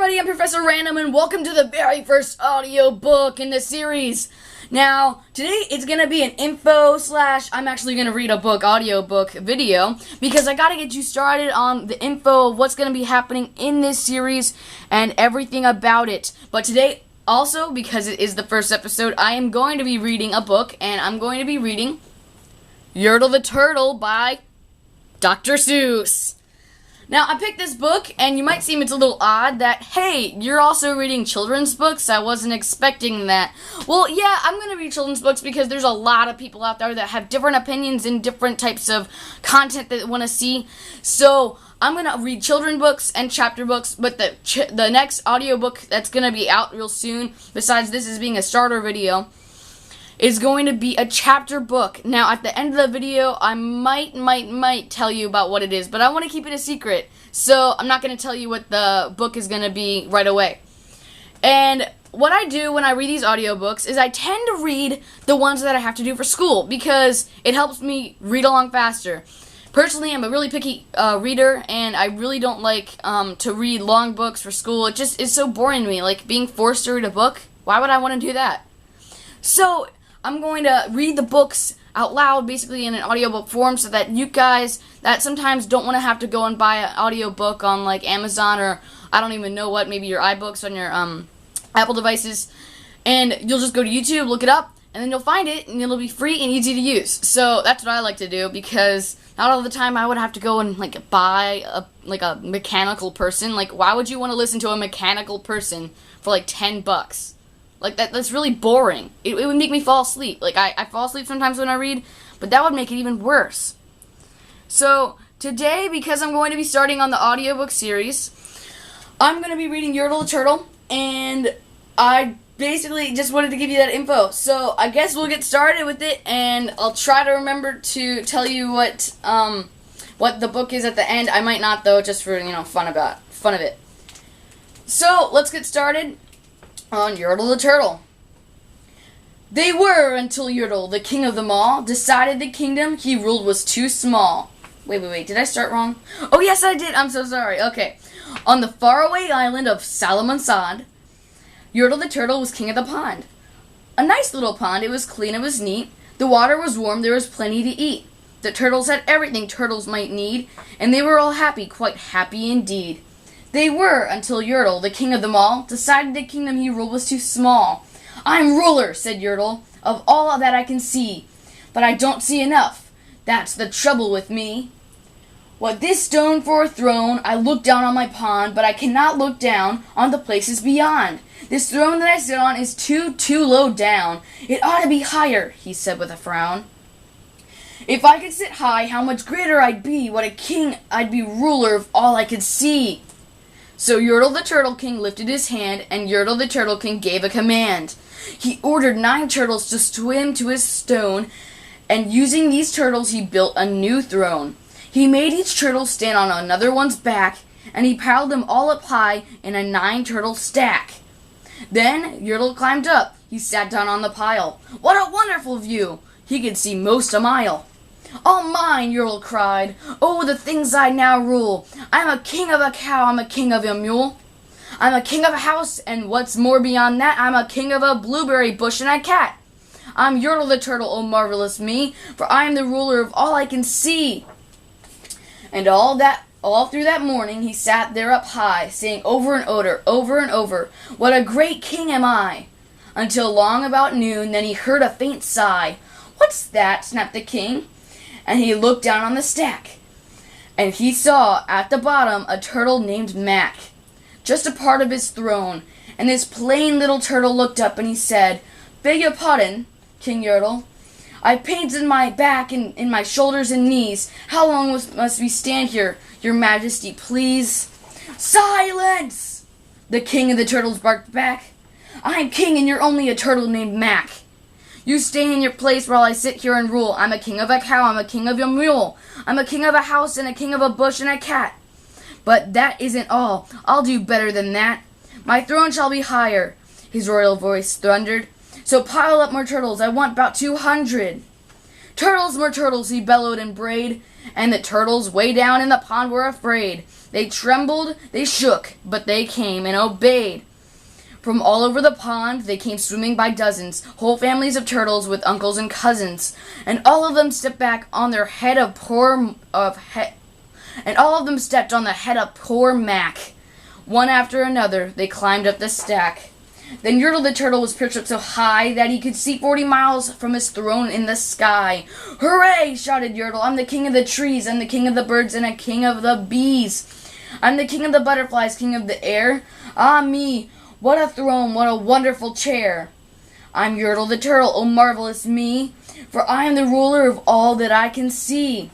everybody, I'm Professor Random, and welcome to the very first audiobook in the series. Now, today it's going to be an I'm actually going to read a book audiobook video, because I got to get you started on the info of what's going to be happening in this series and everything about it. But today, also, because it is the first episode, I am going to be reading a book, and I'm going to be reading Yertle the Turtle by Dr. Seuss. Now, I picked this book, and you might seem it's a little odd that, hey, you're also reading children's books? I wasn't expecting that. Well, yeah, I'm going to read children's books because there's a lot of people out there that have different opinions and different types of content that they want to see. So, I'm going to read children's books and chapter books, but the next audiobook that's going to be out real soon, besides this as being a starter video, is going to be a chapter book. Now, at the end of the video, I might tell you about what it is, but I want to keep it a secret, so I'm not going to tell you what the book is going to be right away. And what I do when I read these audiobooks is I tend to read the ones that I have to do for school, because it helps me read along faster. Personally, I'm a really picky reader, and I really don't like to read long books for school. It just is so boring to me, like being forced to read a book. Why would I want to do that? So, I'm going to read the books out loud, basically in an audiobook form, so that you guys that sometimes don't want to have to go and buy an audiobook on like Amazon or I don't even know what, maybe your iBooks on your Apple devices, and you'll just go to YouTube, look it up, and then you'll find it, and it'll be free and easy to use. So that's what I like to do, because not all the time I would have to go and like buy a mechanical person. Like, why would you want to listen to a mechanical person for like $10? Like, that's really boring. It would make me fall asleep. Like, I fall asleep sometimes when I read, but that would make it even worse. So, today, because I'm going to be starting on the audiobook series, I'm going to be reading Yertle the Turtle, and I basically just wanted to give you that info. So, I guess we'll get started with it, and I'll try to remember to tell you what the book is at the end. I might not, though, just for, fun of it. So, let's get started on Yertle the Turtle. They were until Yertle, the king of them all, decided the kingdom he ruled was too small. Wait, did I start wrong? Oh, yes, I did. I'm so sorry. Okay. On the faraway island of Salamansad, Yertle the Turtle was king of the pond. A nice little pond. It was clean, it was neat. The water was warm, there was plenty to eat. The turtles had everything turtles might need, and they were all happy, quite happy indeed. They were, until Yertle, the king of them all, decided the kingdom he ruled was too small. I'm ruler, said Yertle, of all that I can see, but I don't see enough. That's the trouble with me. What this stone for a throne, I look down on my pond, but I cannot look down on the places beyond. This throne that I sit on is too low down. It ought to be higher, he said with a frown. If I could sit high, how much greater I'd be. What a king, I'd be ruler of all I could see. So Yertle the Turtle King lifted his hand, and Yertle the Turtle King gave a command. He ordered 9 turtles to swim to his stone, and using these turtles he built a new throne. He made each turtle stand on another one's back, and he piled them all up high in a 9-turtle stack. Then Yertle climbed up. He sat down on the pile. What a wonderful view! He could see most a mile. All mine, Yertle cried. Oh, the things I now rule. I'm a king of a cow, I'm a king of a mule. I'm a king of a house, and what's more beyond that, I'm a king of a blueberry bush and a cat. I'm Yertle the Turtle, oh marvelous me, for I am the ruler of all I can see. And all through that morning he sat there up high, saying over and over, what a great king am I. Until long about noon, then he heard a faint sigh. What's that? Snapped the king. And he looked down on the stack, and he saw at the bottom a turtle named Mac, just a part of his throne. And this plain little turtle looked up, and he said, Beg your pardon, King Yertle. I've pains in my back and in my shoulders and knees. How long must we stand here, your majesty, please? Silence! The king of the turtles barked back. I'm king, and you're only a turtle named Mac. You stay in your place while I sit here and rule. I'm a king of a cow, I'm a king of a mule. I'm a king of a house and a king of a bush and a cat. But that isn't all. I'll do better than that. My throne shall be higher, his royal voice thundered. So pile up more turtles, I want about 200. Turtles, more turtles, he bellowed and brayed. And the turtles way down in the pond were afraid. They trembled, they shook, but they came and obeyed. From all over the pond, they came swimming by dozens, whole families of turtles with uncles and cousins, and all of them stepped back on their head and all of them stepped on the head of poor Mac. One after another, they climbed up the stack. Then Yertle the Turtle was perched up so high that he could see 40 miles from his throne in the sky. "Hooray!" shouted Yertle. "I'm the king of the trees, I'm the king of the birds, and a king of the bees. I'm the king of the butterflies, king of the air. Ah me, what a throne, what a wonderful chair. I'm Yertle the Turtle, oh marvelous me, for I am the ruler of all that I can see."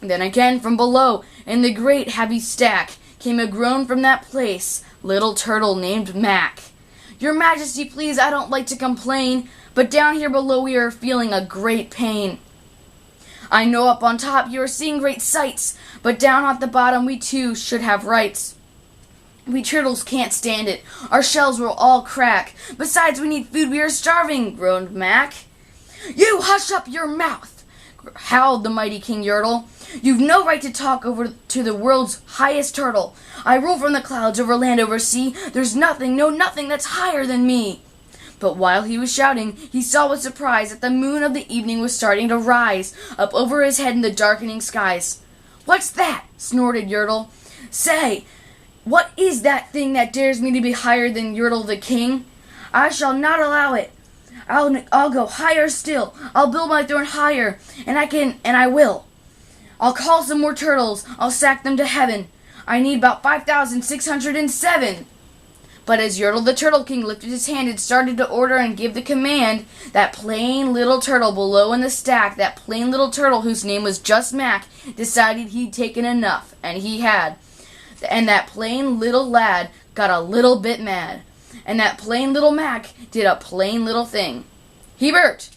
Then again from below, in the great heavy stack, came a groan from that place, little turtle named Mac. "Your Majesty, please, I don't like to complain, but down here below we are feeling a great pain. I know up on top you are seeing great sights, but down at the bottom we too should have rights. We turtles can't stand it. Our shells will all crack. Besides, we need food. We are starving," groaned Mac. "You hush up your mouth," howled the mighty King Yertle. "You've no right to talk over to the world's highest turtle. I rule from the clouds, over land, over sea. There's nothing, no nothing that's higher than me." But while he was shouting, he saw with surprise that the moon of the evening was starting to rise up over his head in the darkening skies. "What's that?" snorted Yertle. "Say, what is that thing that dares me to be higher than Yertle the King? I shall not allow it. I'll go higher still. I'll build my throne higher, and I will. I'll call some more turtles. I'll sack them to heaven. I need about 5,607. But as Yertle the Turtle King lifted his hand and started to order and give the command, that plain little turtle below in the stack, that plain little turtle whose name was just Mac, decided he'd taken enough, and he had. And that plain little lad got a little bit mad. And that plain little Mac did a plain little thing. He burped.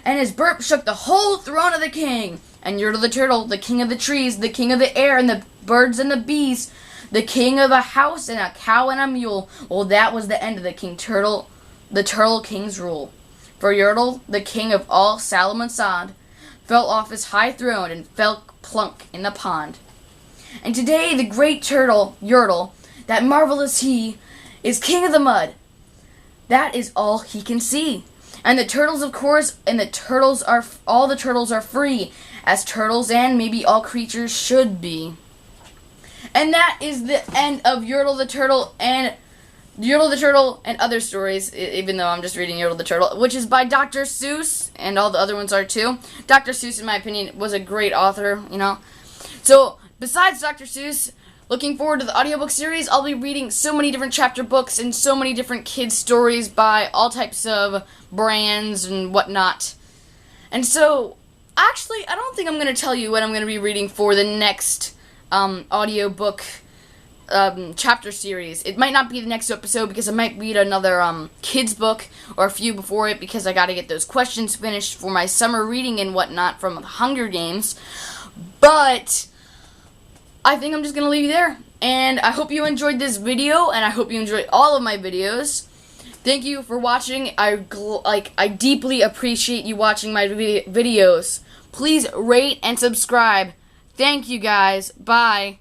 And his burp shook the whole throne of the king. And Yertle the Turtle, the king of the trees, the king of the air and the birds and the bees, the king of a house and a cow and a mule, well, that was the end of the Turtle King's rule. For Yertle, the king of all Salem and Sod, fell off his high throne and fell plunk in the pond. And today the great turtle, Yertle, that marvelous he, is king of the mud. That is all he can see. And the turtles, of course, and all the turtles are free, as turtles and maybe all creatures should be. And that is the end of Yertle the Turtle and other stories, even though I'm just reading Yertle the Turtle, which is by Dr. Seuss, and all the other ones are too. Dr. Seuss, in my opinion, was a great author, you know. So, besides Dr. Seuss, looking forward to the audiobook series. I'll be reading so many different chapter books and so many different kids' stories by all types of brands and whatnot. And so, actually, I don't think I'm going to tell you what I'm going to be reading for the next audiobook chapter series. It might not be the next episode because I might read another kids book or a few before it because I got to get those questions finished for my summer reading and whatnot from the Hunger Games. But I think I'm just going to leave you there. And I hope you enjoyed this video, and I hope you enjoyed all of my videos. Thank you for watching. I deeply appreciate you watching my videos. Please rate and subscribe. Thank you guys. Bye.